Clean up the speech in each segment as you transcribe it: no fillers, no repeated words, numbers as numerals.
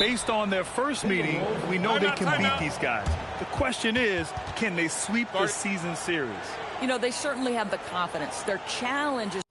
Based on their first meeting, we know they can beat these guys. The question is, can they sweep the season series? You know, they certainly have the confidence. Their challenge is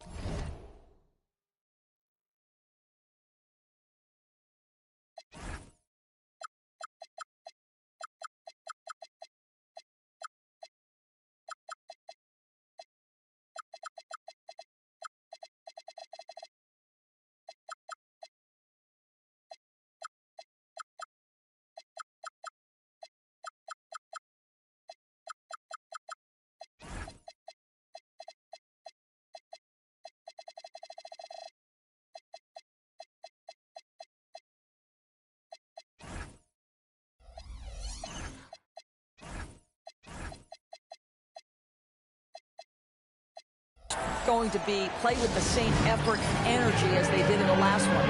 going to be play with the same effort and energy as they did in the last one.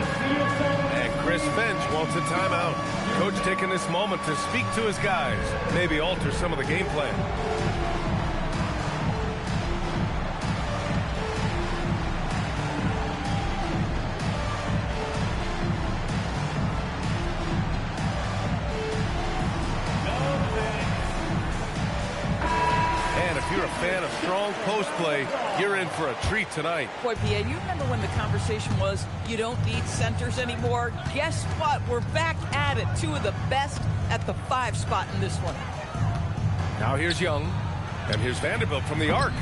And Chris Finch wants a timeout. Coach taking this moment to speak to his guys, maybe alter some of the game plan. You're a fan of strong post play, you're in for a treat tonight. Boy, P.A., you remember when the conversation was, you don't need centers anymore? Guess what? We're back at it. Two of the best at the 5 spot in this one. Now here's Young, and here's Vanderbilt from the arc.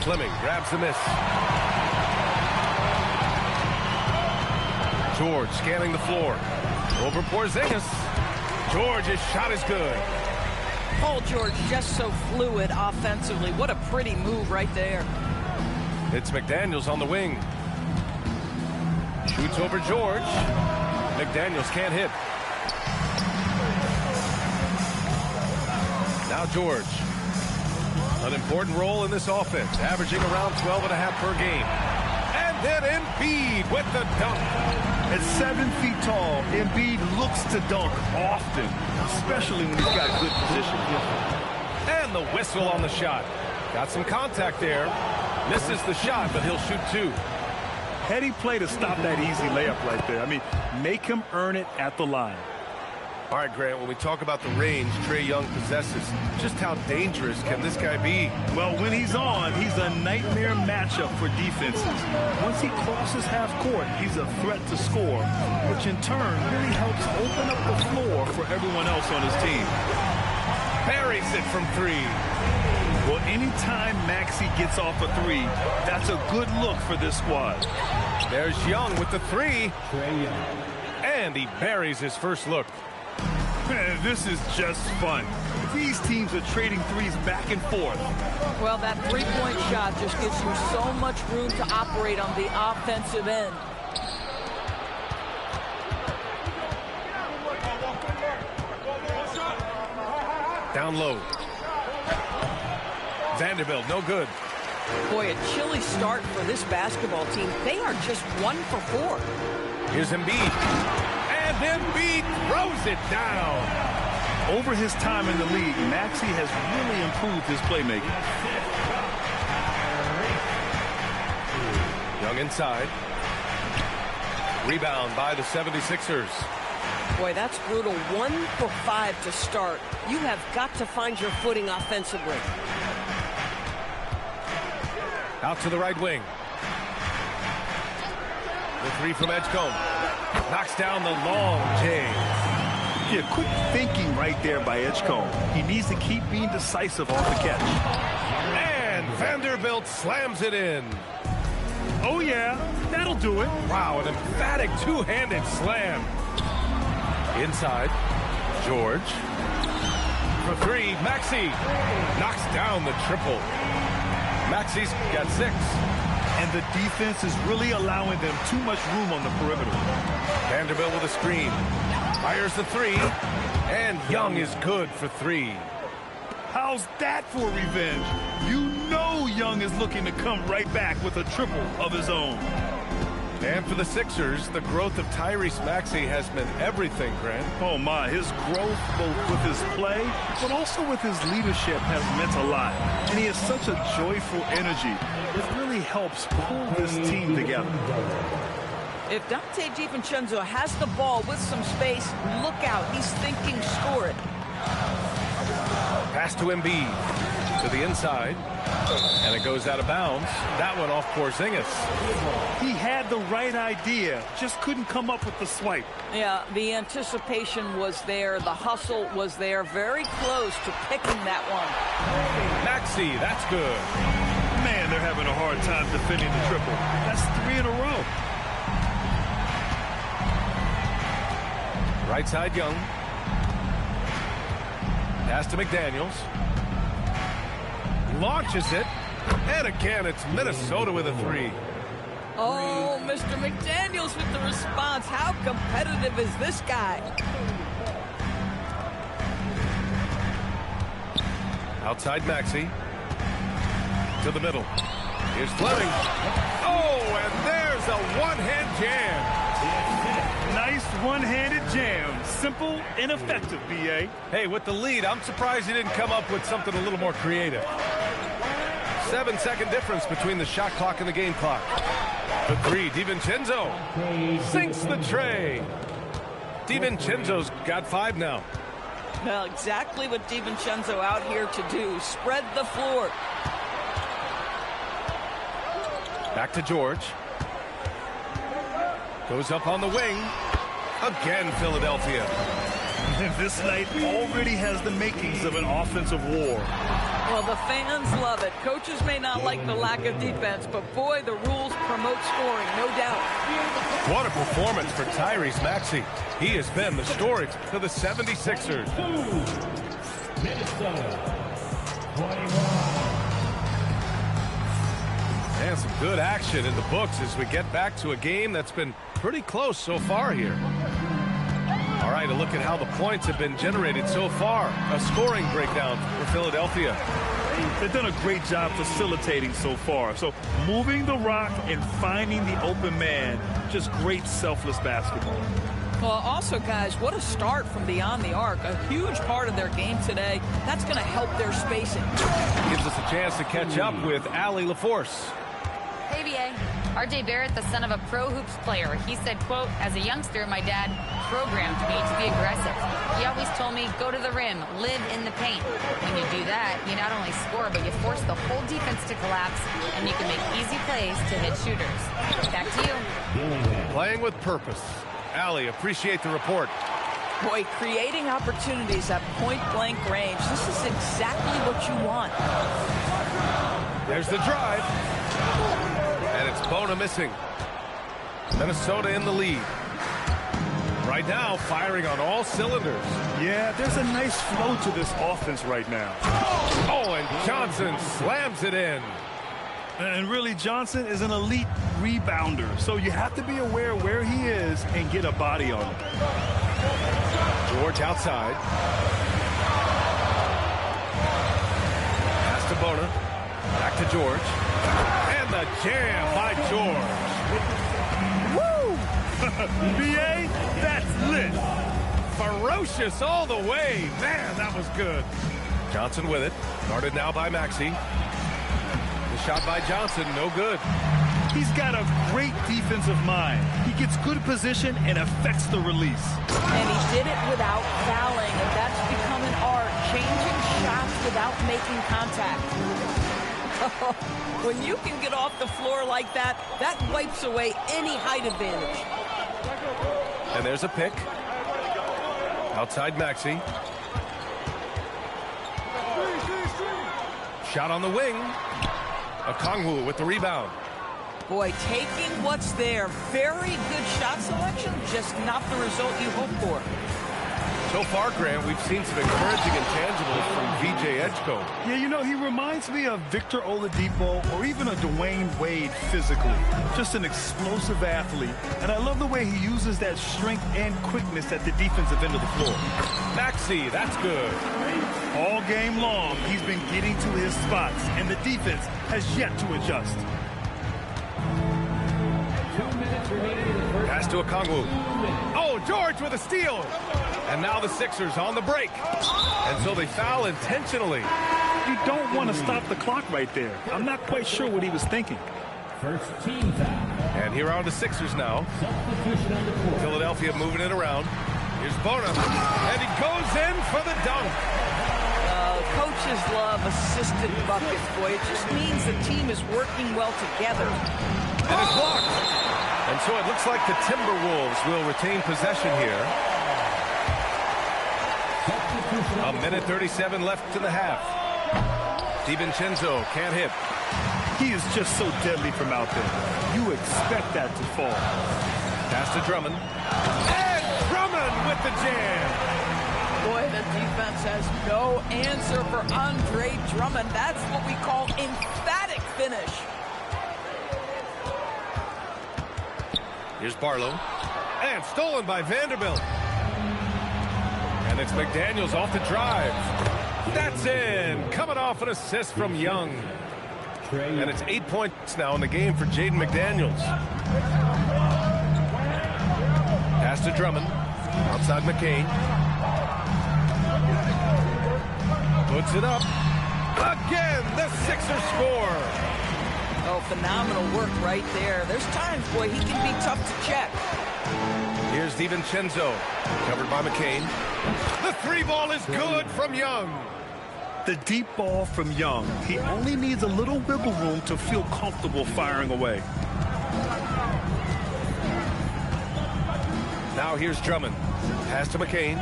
Fleming grabs the miss. George scanning the floor. Over Porzingis. George's shot is good. Paul George just so fluid offensively. What a pretty move right there. It's McDaniels on the wing. Shoots over George. McDaniels can't hit. Now George. An important role in this offense, averaging around 12.5 per game. And then Embiid with the dunk. At 7 feet tall, Embiid looks to dunk often, especially when he's got good position. And the whistle on the shot. Got some contact there. Misses the shot, but he'll shoot 2. Heady play to stop that easy layup right there. I mean, make him earn it at the line. All right, Grant, when we talk about the range Trae Young possesses, just how dangerous can this guy be? Well, when he's on, he's a nightmare matchup for defenses. Once he crosses half court, he's a threat to score, which in turn really helps open up the floor for everyone else on his team. Buries it from 3. Well, anytime Maxey gets off a 3, that's a good look for this squad. There's Young with the 3. And he buries his first look. Man, this is just fun. These teams are trading threes back and forth. Well, that three-point shot just gives you so much room to operate on the offensive end. Down low. Vanderbilt, no good. Boy, a chilly start for this basketball team. They are just 1 for 4. Here's Embiid. And Embiid throws it down. Over his time in the league, Maxey has really improved his playmaking. Young inside. Rebound by the 76ers. Boy, that's brutal. 1 for 5 to start. You have got to find your footing offensively. Out to the right wing. The 3 from Edgecombe. Knocks down the long J. Yeah, quick thinking right there by Edgecombe. He needs to keep being decisive off the catch. And Vanderbilt slams it in. Oh, yeah, that'll do it. Wow, an emphatic two-handed slam. Inside, George. For 3, Maxey knocks down the triple. Maxey's got 6. And the defense is really allowing them too much room on the perimeter. Vanderbilt with a screen. Fires the 3. And Young is good for 3. How's that for revenge? You know Young is looking to come right back with a triple of his own. And for the Sixers, the growth of Tyrese Maxey has meant everything, Grant. Oh, my. His growth, both with his play, but also with his leadership, has meant a lot. And he has such a joyful energy. It really helps pull this team together. If Dante DiVincenzo has the ball with some space, look out. He's thinking score it. Pass to Embiid. To the inside. And it goes out of bounds. That one off Porzingis. He had the right idea, just couldn't come up with the swipe. Yeah, the anticipation was there. The hustle was there. Very close to picking that one. Maxey, that's good. Man, they're having a hard time defending the triple. That's 3 in a row. Right side, Young. Pass to McDaniels. Launches it. And again, it's Minnesota with a 3. Oh, Mr. McDaniels with the response. How competitive is this guy? Outside Maxey. To the middle. Here's Fleming. Oh, and there's a one-hand jam. Nice one-handed jam. Simple and effective, B.A. Hey, with the lead, I'm surprised he didn't come up with something a little more creative. 7-second difference between the shot clock and the game clock. The 3, DiVincenzo sinks the tray. DiVincenzo's got 5 now. Well, exactly what DiVincenzo out here to do. Spread the floor. Back to George. Goes up on the wing. Again, Philadelphia. And this night already has the makings of an offensive war. Well, the fans love it. Coaches may not like the lack of defense, but boy, the rules promote scoring, no doubt. What a performance for Tyrese Maxey. He has been the story to the 76ers. And some good action in the books as we get back to a game that's been pretty close so far here. All right, a look at how the points have been generated so far. A scoring breakdown for Philadelphia. They've done a great job facilitating so far. So moving the rock and finding the open man, just great selfless basketball. Well, also, guys, what a start from beyond the arc. A huge part of their game today. That's going to help their spacing. Gives us a chance to catch up with Allie LaForce. Hey, BA. R.J. Barrett, the son of a pro hoops player. He said, quote, as a youngster, my dad programmed me to be aggressive. He always told me, go to the rim, live in the paint. When you do that, you not only score, but you force the whole defense to collapse, and you can make easy plays to hit shooters. Back to you. Playing with purpose. Allie, appreciate the report. Boy, creating opportunities at point-blank range. This is exactly what you want. There's the drive. And it's Bona missing. Minnesota in the lead. Right now, firing on all cylinders. Yeah, there's a nice flow to this offense right now. Oh, and Johnson slams it in. And really, Johnson is an elite rebounder, so you have to be aware where he is and get a body on him. George outside. Pass to Bona. Back to George. And the jam by George. Woo! B.A., that's lit. Ferocious all the way. Man, that was good. Johnson with it. Guarded now by Maxey. The shot by Johnson, no good. He's got a great defensive mind. He gets good position and affects the release. And he did it without fouling, and that's become an art, changing shots without making contact. When you can get off the floor like that, that wipes away any height advantage. And there's a pick. Outside Maxey. Shot on the wing. Okongwu with the rebound. Boy, taking what's there. Very good shot selection, just not the result you hope for. So far, Grant, we've seen some encouraging intangibles from VJ Edgecombe. Yeah, you know, he reminds me of Victor Oladipo or even a Dwayne Wade physically. Just an explosive athlete. And I love the way he uses that strength and quickness at the defensive end of the floor. Maxey, that's good. All game long, he's been getting to his spots, and the defense has yet to adjust. Pass to Okongwu. Oh, George with a steal. And now the Sixers on the break. And so they foul intentionally. You don't want to stop the clock right there. I'm not quite sure what he was thinking. First team foul. And here are the Sixers now. Philadelphia moving it around. Here's Bona, and he goes in for the dunk. Coaches love assisted buckets, boy. It just means the team is working well together. And it's blocked. And so it looks like the Timberwolves will retain possession here. A minute 37 left to the half. DiVincenzo can't hit. He is just so deadly from out there. You expect that to fall. Pass to Drummond. And Drummond with the jam. Boy, the defense has no answer for Andre Drummond. That's what we call emphatic finish. Here's Barlow. And stolen by Vanderbilt. And it's McDaniels off the drive. That's in. Coming off an assist from Young. And it's 8 points now in the game for Jaden McDaniels. Pass to Drummond. Outside McCain. Puts it up. Again, the Sixers score. Oh, phenomenal work right there. There's times, boy, he can be tough to check. Here's DiVincenzo. Covered by McCain. The three ball is good from Young. The deep ball from Young. He only needs a little wiggle room to feel comfortable firing away. Now here's Drummond. Pass to McCain.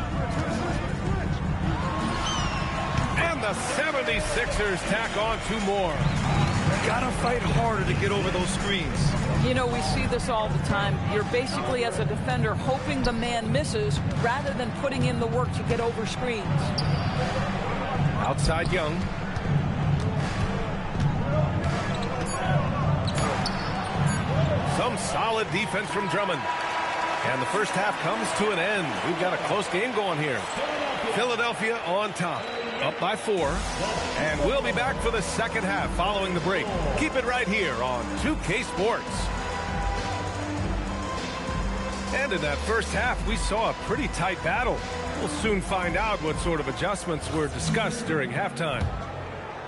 And the 76ers tack on 2 more. Gotta fight harder to get over those screens. You know, we see this all the time. You're basically, as a defender, hoping the man misses rather than putting in the work to get over screens. Outside Young. Some solid defense from Drummond. And the first half comes to an end. We've got a close game going here. Philadelphia on top, up by 4. And we'll be back for the second half following the break. Keep it right here on 2K Sports. And in that first half, we saw a pretty tight battle. We'll soon find out what sort of adjustments were discussed during halftime.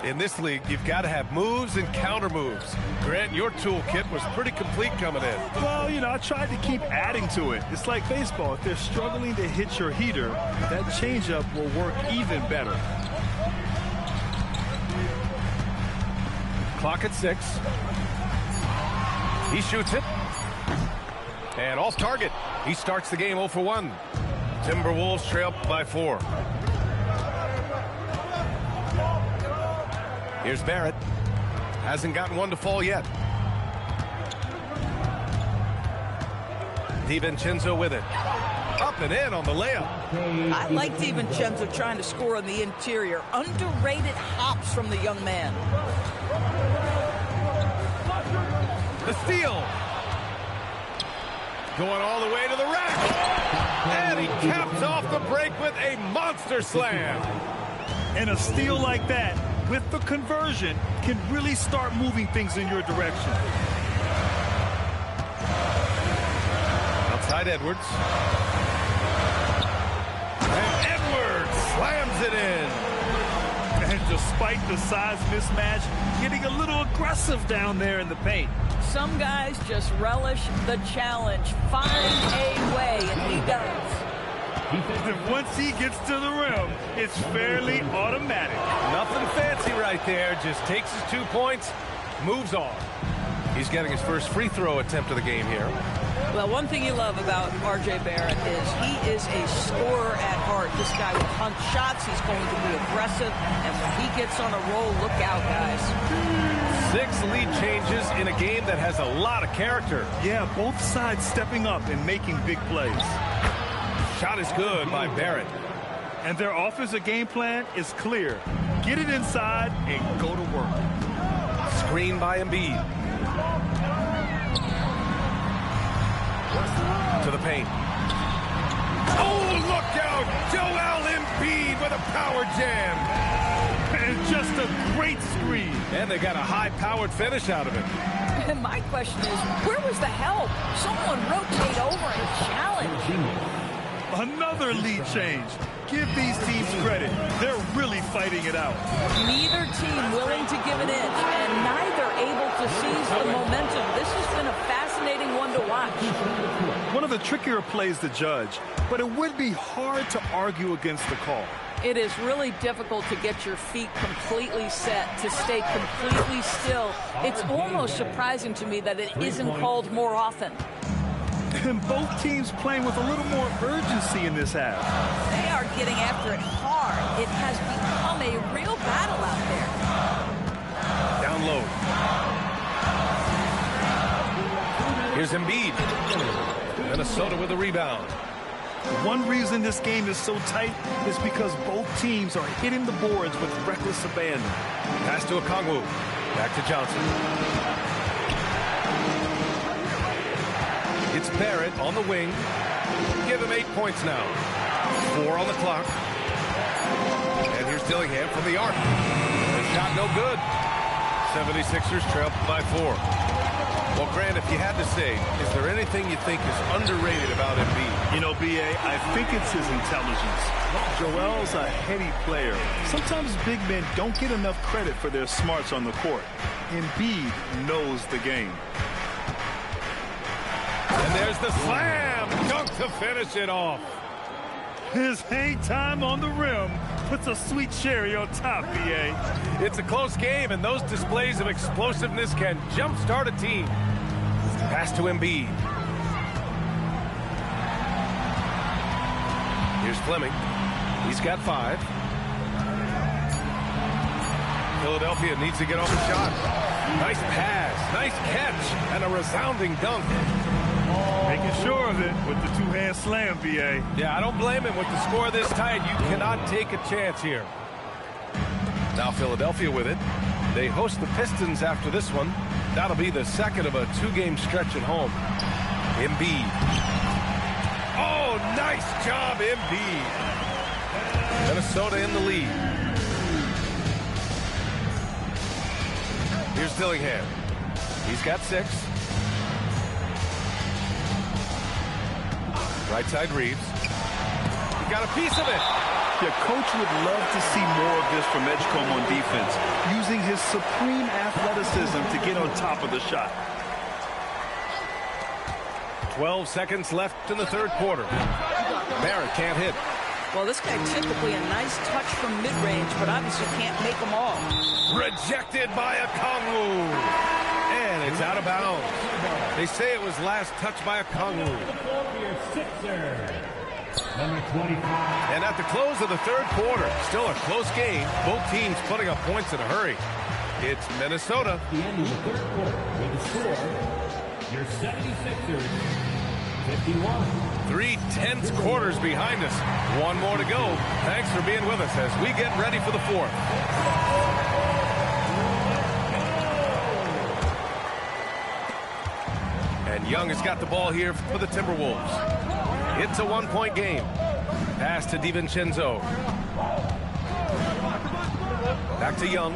In this league, you've got to have moves and counter moves. Grant, your toolkit was pretty complete coming in. Well, you know, I tried to keep adding to it. It's like baseball. If they're struggling to hit your heater, that changeup will work even better. Clock at 6. He shoots it. And off target. He starts the game 0 for 1. Timberwolves trail by 4. Here's Barrett. Hasn't gotten one to fall yet. DiVincenzo with it. Up and in on the layup. I like DiVincenzo trying to score on the interior. Underrated hops from the young man. The steal. Going all the way to the rack. And he caps off the break with a monster slam. And a steal like that, with the conversion, can really start moving things in your direction. Outside Edwards. And Edwards slams it in. And despite the size mismatch, getting a little aggressive down there in the paint. Some guys just relish the challenge. Find a way, and he does. And once he gets to the rim, it's fairly automatic. Nothing fancy right there. Just takes his 2 points, moves on. He's getting his first free throw attempt of the game here. Well, one thing you love about R.J. Barrett is he is a scorer at heart. This guy will hunt shots. He's going to be aggressive. And when he gets on a roll, look out, guys. 6 lead changes in a game that has a lot of character. Yeah, both sides stepping up and making big plays. Shot is good by Barrett. And their offensive game plan is clear. Get it inside and go to work. Screen by Embiid. To the paint. Oh, look out! Joel Embiid with a power jam. And just a great screen. And they got a high-powered finish out of it. And my question is, where was the help? Someone rotate over and challenge. Another lead change. Give these teams credit. They're really fighting it out. Neither team willing to give an inch, and neither able to seize the momentum. This has been a fascinating to watch. One of the trickier plays to judge, but it would be hard to argue against the call. It is really difficult to get your feet completely set, to stay completely still. It's almost surprising to me that it isn't called more often. And both teams playing with a little more urgency in this half. They are getting after it hard. It has become a real battle out there. Down low. Here's Embiid. Minnesota with a rebound. One reason this game is so tight is because both teams are hitting the boards with reckless abandon. Pass to Okongwu. Back to Johnson. It's Barrett on the wing. Give him 8 points now. 4 on the clock. And here's Dillingham from the arc. The shot no good. 76ers trail by 4. Well, Grant, if you had to say, is there anything you think is underrated about Embiid? You know, B.A., I think it's his intelligence. Joel's a heady player. Sometimes big men don't get enough credit for their smarts on the court. Embiid knows the game. And there's the slam dunk to finish it off. His hang time on the rim puts a sweet cherry on top, B.A. It's a close game, and those displays of explosiveness can jumpstart a team. Pass to Embiid. Here's Fleming. He's got 5. Philadelphia needs to get off the shot. Nice pass, nice catch, and a resounding dunk. Making sure of it with the two-hand slam, B.A. Yeah, I don't blame him. With the score this tight, you cannot take a chance here. Now Philadelphia with it. They host the Pistons after this one. That'll be the second of a 2-game stretch at home. Embiid. Oh, nice job, Embiid. Minnesota in the lead. Here's Dillingham. He's got 6. Right side Reeves. He got a piece of it. Yeah, coach would love to see more of this from Edgecombe on defense, using his supreme athleticism to get on top of the shot. 12 seconds left in the third quarter. Barrett can't hit. Well, this guy typically a nice touch from mid-range, but obviously can't make them all. Rejected by Okongwu. And it's out of bounds. They say it was last touched by Okongwu. And at the close of the third quarter, still a close game. Both teams putting up points in a hurry. It's Minnesota. The end of the third quarter with the score, your 76ers, 51. 3 tense quarters behind us. One more to go. Thanks for being with us as we get ready for the fourth. And Young has got the ball here for the Timberwolves. It's a 1-point game. Pass to DiVincenzo. Back to Young.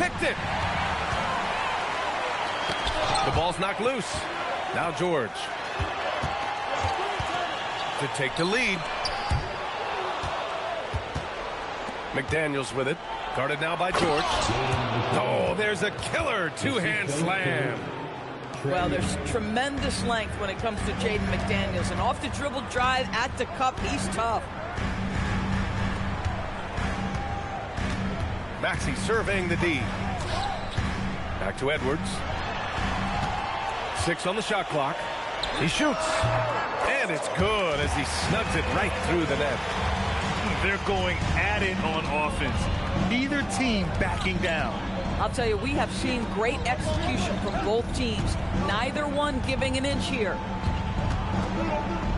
Picked it. The ball's knocked loose. Now George. To take the lead. McDaniels with it. Guarded now by George. Oh, there's a killer 2-hand slam. Well, there's tremendous length when it comes to Jaden McDaniels. And off the dribble drive at the cup, he's tough. Maxey surveying the D. Back to Edwards. 6 on the shot clock. He shoots. And it's good as he snugs it right through the net. They're going at it on offense. Neither team backing down. I'll tell you, we have seen great execution from both teams. Neither one giving an inch here.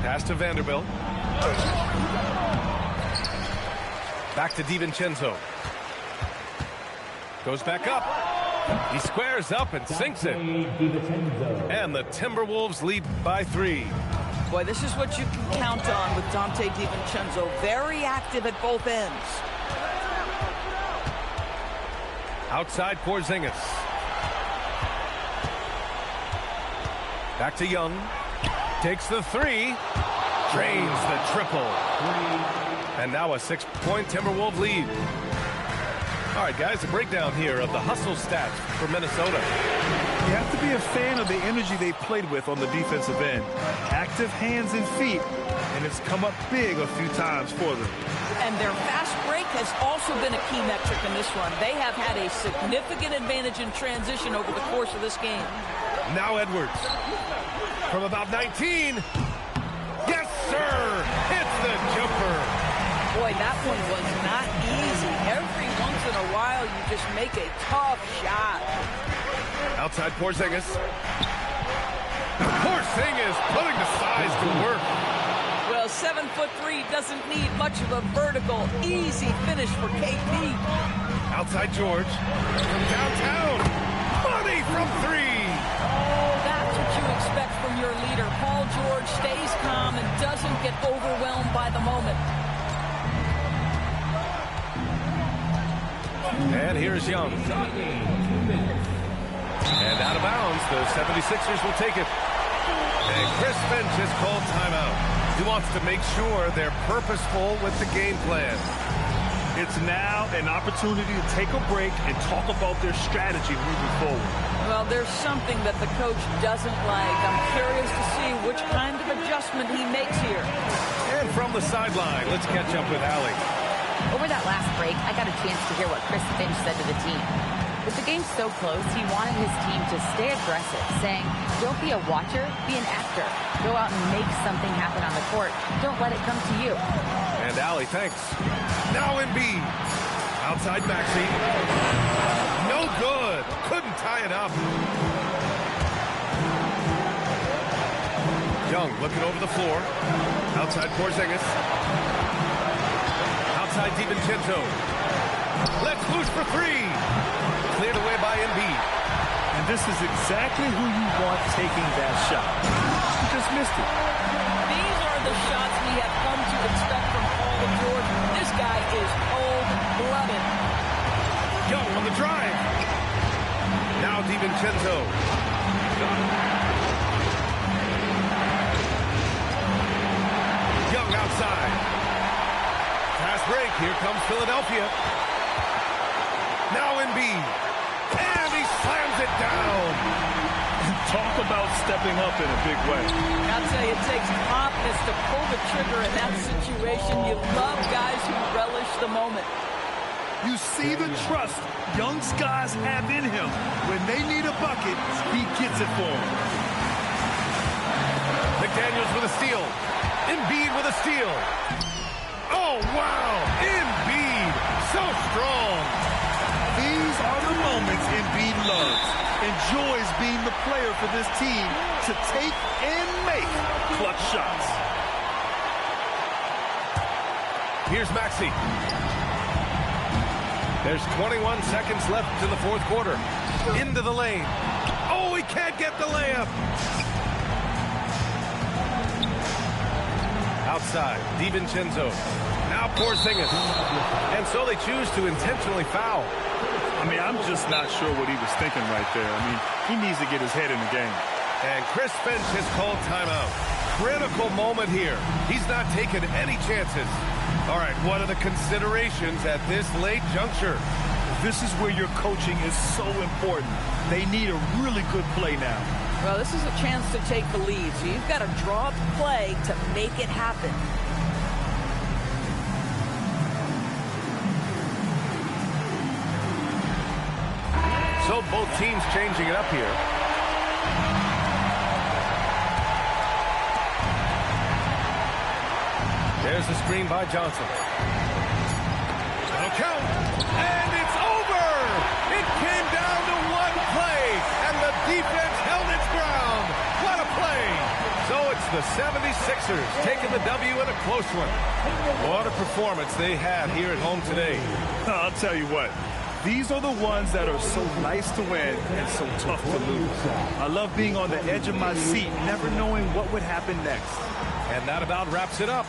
Pass to Vanderbilt. Back to DiVincenzo. Goes back up. He squares up and sinks it. And the Timberwolves lead by 3. Boy, this is what you can count on with Dante DiVincenzo. Very active at both ends. Outside Porzingis. Back to Young. Takes the 3. Drains the triple. And now a 6-point Timberwolves lead. All right, guys, a breakdown here of the hustle stats for Minnesota. You have to be a fan of the energy they played with on the defensive end. Active hands and feet, and it's come up big a few times for them. And their fast break has also been a key metric in this one. They have had a significant advantage in transition over the course of this game. Now Edwards from about 19. Yes, sir! Hits the jumper. Boy, that one was not easy. Every once in a while, you just make a tough shot. Outside Porzingis. Porzingis putting the size to work. Well, 7'3" doesn't need much of a vertical, easy finish for KP. Outside George from downtown. Money from three. Oh, that's what you expect from your leader. Paul George stays calm and doesn't get overwhelmed by the moment. And here's Young. And out of bounds, the 76ers will take it. And Chris Finch has called timeout. He wants to make sure they're purposeful with the game plan. It's now an opportunity to take a break and talk about their strategy moving forward. Well, there's something that the coach doesn't like. I'm curious to see which kind of adjustment he makes here. And from the sideline, let's catch up with Allie. Over that last break, I got a chance to hear what Chris Finch said to the team. With the game so close, he wanted his team to stay aggressive, saying, don't be a watcher, be an actor. Go out and make something happen on the court. Don't let it come to you. And Allie, thanks. Now Embiid. Outside Maxey. No good. Couldn't tie it up. Young looking over the floor. Outside Porzingis. Outside DiVincenzo. Let's loose for three. Cleared away by Embiid. And this is exactly who you want taking that shot. He just missed it. These are the shots we have come to expect from Paul George. This guy is cold-blooded. Young on the drive. Now DiVincenzo. Young outside. Fast break. Here comes Philadelphia. Now Embiid. And he slams it down. Talk about stepping up in a big way. I'll tell you, it takes confidence to pull the trigger in that situation. You love guys who relish the moment. You see the trust young guys have in him. When they need a bucket, he gets it for them. McDaniels with a steal. Embiid with a steal. Oh, wow. Embiid. So strong. These are the moments Embiid loves. Enjoys being the player for this team to take and make clutch shots. Here's Maxey. There's 21 seconds left in the fourth quarter. Into the lane. Oh, he can't get the layup. Outside, DiVincenzo. Now Porzingis. And so they choose to intentionally foul. I mean, I'm just not sure what he was thinking right there. I mean, he needs to get his head in the game. And Chris Finch has called timeout. Critical moment here. He's not taking any chances. All right, what are the considerations at this late juncture? This is where your coaching is so important. They need a really good play now. Well, this is a chance to take the lead, so you've got to draw up the play to make it happen. So both teams changing it up here. There's the screen by Johnson. That'll count. And it's over! It came down to one play, and the defense held its ground. What a play! So it's the 76ers taking the W in a close one. What a performance they had here at home today. I'll tell you what. These are the ones that are so nice to win and so tough to lose. I love being on the edge of my seat, never knowing what would happen next. And that about wraps it up.